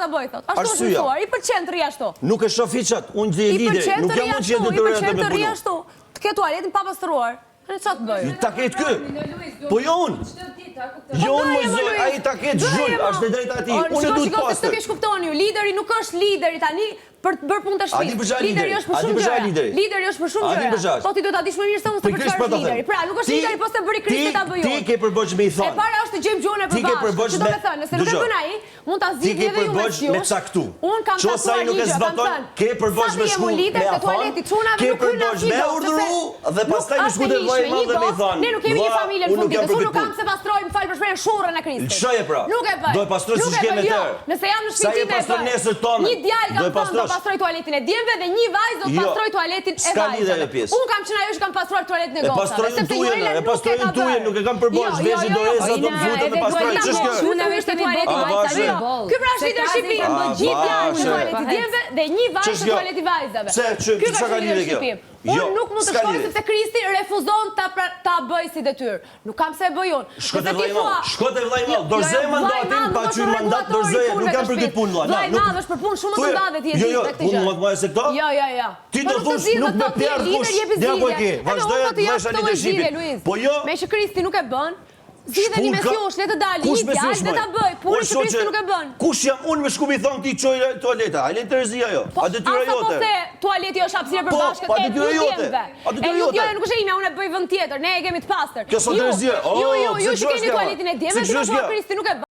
ta bëj thot. Ashtu është mësuar, i pëlqen të rri ashtu. Nuk e shoh fiçat, unë gjej lideri, nuk jam unë që e detyroj atë me të rri punu. ashtu. Të ke tualetin pa pastruar. Çfarë të bëj? Ta ketë ky. Po jo unë. Jo unë më zoj, ai ta ketë zhull, është e drejta e tij. Unë e duhet pastër. Të kesh kuptoni ju, lideri nuk është lideri tani për të bërë punë të shtëpisë. Lideri është për shumë gjëra. Lideri është për shumë gjëra. Po ti do ta dish më mirë se unë të përçfarë lideri. Pra, nuk është lideri, po se bëri Kristi ta bëj. Ti ke përboç me i thonë. E para është të gjejmë gjuhën e përbashkët. Çdo të thënë, nëse nuk e bën ai, mund ta zgjidhni edhe ju me me caktu. Unë kam caktuar nuk e zbaton, ke përboç me shku me afon. Ke përboç me urdhëru dhe pastaj më shku të vllai i madh dhe me i thonë. Ne nuk kemi një familje në fundit. Unë nuk kam se pastroj, më fal për shprehjen shurrën e Kristit. Çoje pra. Nuk e bëj. Do e pastroj siç ke me tër. Nëse jam në shtëpinë një djalë kam thënë do pastroj tualetin e djemve dhe një vajzë do pastroj tualetin e vajzave. Unë kam qenë ajo që kam pastruar tualetin e gocave, sepse njëri e pastrojnë tujen, nuk e kam përboç, veshë doreza do të futet të pastroj. Ç'është kjo? Unë vesh tualetin e vajzave. Ky pra është leadershipi. Gjithë janë në tualetin e djemve dhe një vajzë në tualetin e vajzave. Ky çka ka lidhje kjo? Unë nuk mund të shkoj sepse Kristi refuzon ta bëj si detyrë. Nuk kam se e bëj unë. Shko te vllai i madh, dorëzoj mandatin, pa qyr mandat dorëzoj, nuk kam për këtë punë vllai. Vllai i madh është për punë shumë të ndave ti e di këtë gjë. Unë më se këto? Jo. Ti do thosh nuk më pjert kush. Ja po e ke. Vazhdoj të bësh leadershipin. Po jo. Me që Kristi nuk e bën. Zgjidheni mes jush, le të dalë një djalë dhe ta bëj. Punën që Kristi nuk e bën. Kush jam unë me shku mi thon ti çoj tualeta? A le Terezia jo? A detyra jote? Po se tualeti është hapësirë për bashkët e djemve. Jo, nuk është ime, unë e bëj vend tjetër. Ne e kemi të pastër. Kjo son Terezia. Ju keni tualetin e djemve, Kristi nuk e bën.